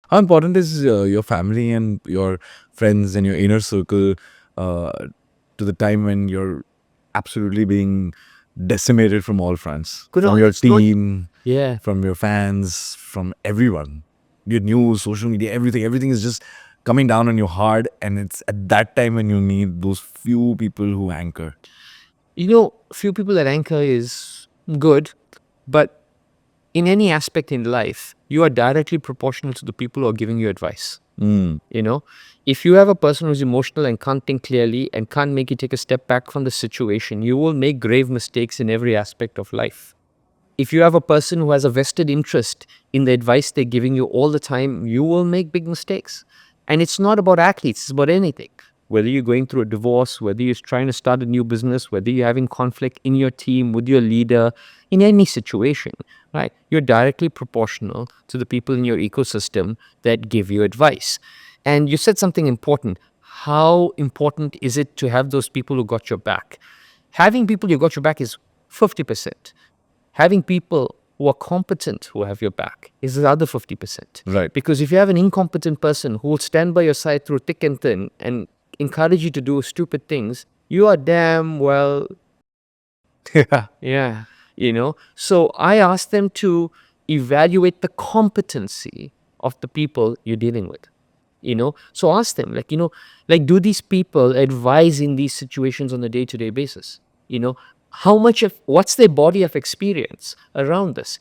How important is your family and your friends and your inner circle to the time when you're absolutely being decimated from all fronts? Kunal, From your it's not. team, Yeah. from your fans, from everyone. Your news, social media, everything. Everything is just coming down on you hard. And it's at that time when you need those few people who anchor. Few people at anchor is good, but in any aspect in life, you are directly proportional to the people who are giving you advice. Mm. You know, if you have a person who's emotional and can't think clearly and can't make you take a step back from the situation, you will make grave mistakes in every aspect of life. If you have a person who has a vested interest in the advice they're giving you all the time, you will make big mistakes. And it's not about athletes, it's about anything. Whether you're going through a divorce, whether you're trying to start a new business, whether you're having conflict in your team, with your leader, in any situation, right? You're directly proportional to the people in your ecosystem that give you advice. And you said something important. How important is it to have those people who got your back? Having people who got your back is 50%. Having people who are competent who have your back is the other 50%. Right. Because if you have an incompetent person who will stand by your side through thick and thin and encourage you to do stupid things, you are damn well, yeah, So I ask them to evaluate the competency of the people you're dealing with. So ask them, do these people advise in these situations on a day-to-day basis? How much of what's their body of experience around this?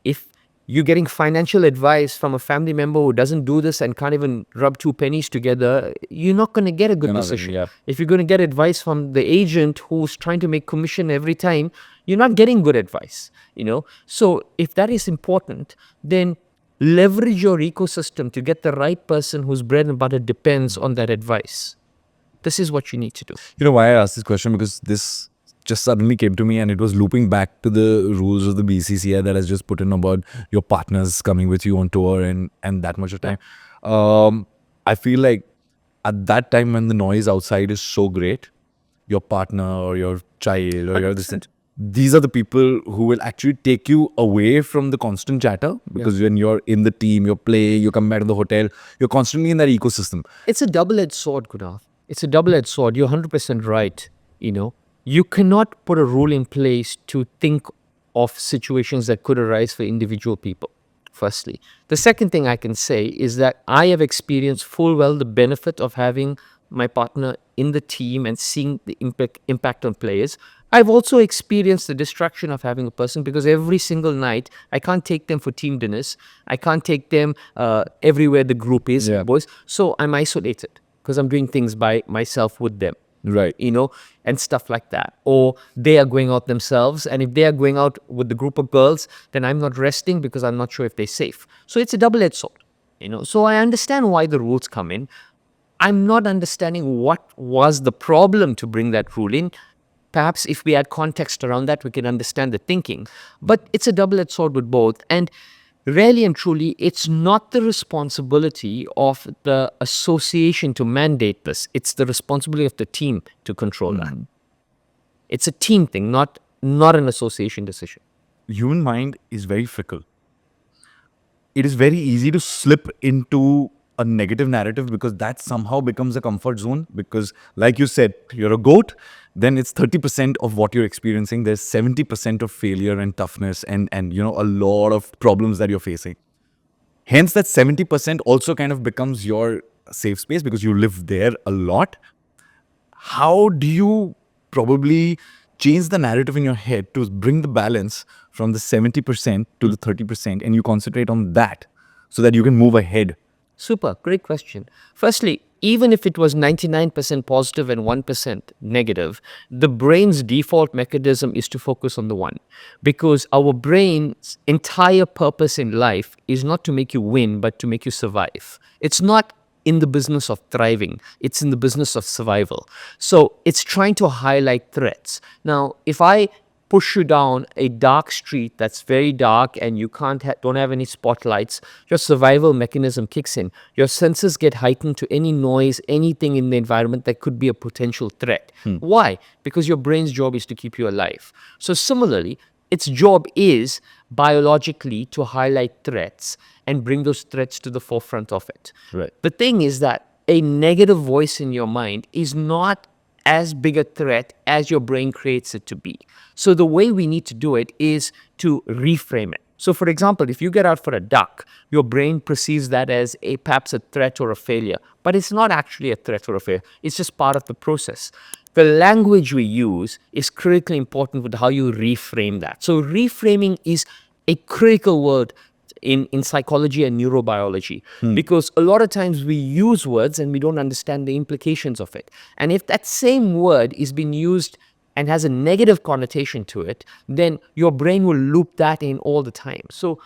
If you're getting financial advice from a family member who doesn't do this and can't even rub two pennies together, you're not going to get a good decision. Yeah. If you're going to get advice from the agent who's trying to make commission every time, you're not getting good advice. So if that is important, then leverage your ecosystem to get the right person whose bread and butter depends on that advice. This is what you need to do. You know why I asked this question? Because this just suddenly came to me and it was looping back to the rules of the BCCI that has just put in about your partners coming with you on tour and that much of time. I feel like at that time when the noise outside is so great, your partner or your child or your this, these are the people who will actually take you away from the constant chatter because when you're in the team, you're playing, you come back to the hotel, you're constantly in that ecosystem. It's a double-edged sword, Kunal. It's a double-edged sword. You're 100% right. You cannot put a rule in place to think of situations that could arise for individual people, firstly. The second thing I can say is that I have experienced full well the benefit of having my partner in the team and seeing the impact on players. I've also experienced the distraction of having a person because every single night I can't take them for team dinners. I can't take them everywhere the group is, boys. So I'm isolated because I'm doing things by myself with them. Right. And stuff like that. Or they are going out themselves. And if they are going out with the group of girls, then I'm not resting because I'm not sure if they're safe. So it's a double-edged sword. So I understand why the rules come in. I'm not understanding what was the problem to bring that rule in. Perhaps if we add context around that, we can understand the thinking. But it's a double-edged sword with both. And really and truly, it's not the responsibility of the association to mandate this. It's the responsibility of the team to control that. It's a team thing, not an association decision. Human mind is very fickle. It is very easy to slip into a negative narrative because that somehow becomes a comfort zone. Because, like you said, you're a goat, then it's 30% of what you're experiencing. There's 70% of failure and toughness and a lot of problems that you're facing. Hence, that 70% also kind of becomes your safe space because you live there a lot. How do you probably change the narrative in your head to bring the balance from the 70% to the 30% and you concentrate on that so that you can move ahead? Super, great question. Firstly, even if it was 99% positive and 1% negative, the brain's default mechanism is to focus on the one. Because our brain's entire purpose in life is not to make you win, but to make you survive. It's not in the business of thriving, it's in the business of survival. So it's trying to highlight threats. Now, if I push you down a dark street that's very dark and you don't have any spotlights, your survival mechanism kicks in. Your senses get heightened to any noise, anything in the environment that could be a potential threat. Why? Because your brain's job is to keep you alive. So similarly, its job is biologically to highlight threats and bring those threats to the forefront of it. Right. The thing is that a negative voice in your mind is not as big a threat as your brain creates it to be. So the way we need to do it is to reframe it. So for example, if you get out for a duck, your brain perceives that as perhaps a threat or a failure, but it's not actually a threat or a failure. It's just part of the process. The language we use is critically important with how you reframe that. So reframing is a critical word in psychology and neurobiology, because a lot of times we use words and we don't understand the implications of it. And if that same word is being used and has a negative connotation to it, then your brain will loop that in all the time. So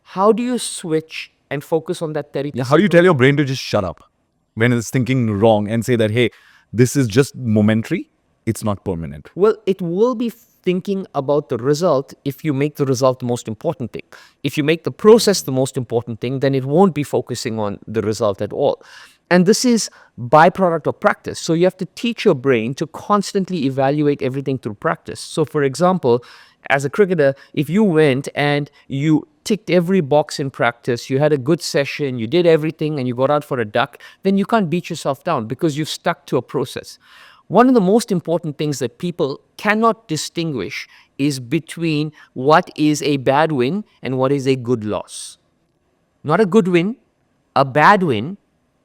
how do you switch and focus on that 30%? Yeah, how do you tell your brain to just shut up when it's thinking wrong and say that, hey, this is just momentary, it's not permanent? Well, it will be thinking about the result if you make the result the most important thing. If you make the process the most important thing, then it won't be focusing on the result at all. And this is byproduct of practice. So you have to teach your brain to constantly evaluate everything through practice. So for example, as a cricketer, if you went and you ticked every box in practice, you had a good session, you did everything, and you got out for a duck, then you can't beat yourself down because you've stuck to a process. One of the most important things that people cannot distinguish is between what is a bad win and what is a good loss. Not a good win, a bad win,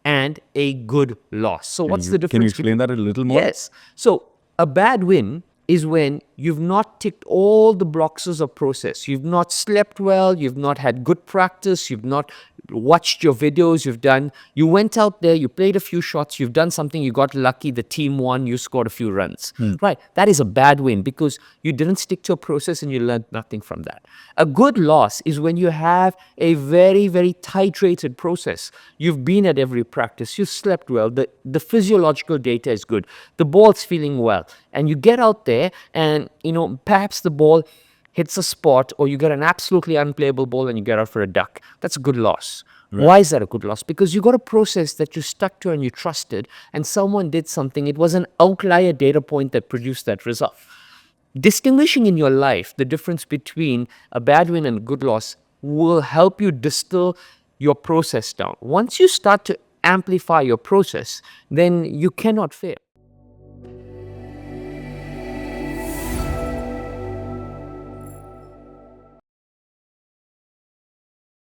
and a good loss. So what's the difference? Can you explain that a little more? Yes. So a bad win is when you've not ticked all the boxes of process. You've not slept well, you've not had good practice, you've not watched your videos, you went out there, you played a few shots, you've done something, you got lucky, the team won, you scored a few runs. Right. That is a bad win because you didn't stick to a process and you learned nothing from that. A good loss is when you have a very, very titrated process. You've been at every practice, you've slept well, the physiological data is good, the ball's feeling well, and you get out there and, perhaps the ball hits a spot or you get an absolutely unplayable ball and you get out for a duck. That's a good loss. Right. Why is that a good loss? Because you got a process that you stuck to and you trusted, and someone did something. It was an outlier data point that produced that result. Distinguishing in your life the difference between a bad win and a good loss will help you distill your process down. Once you start to amplify your process, then you cannot fail.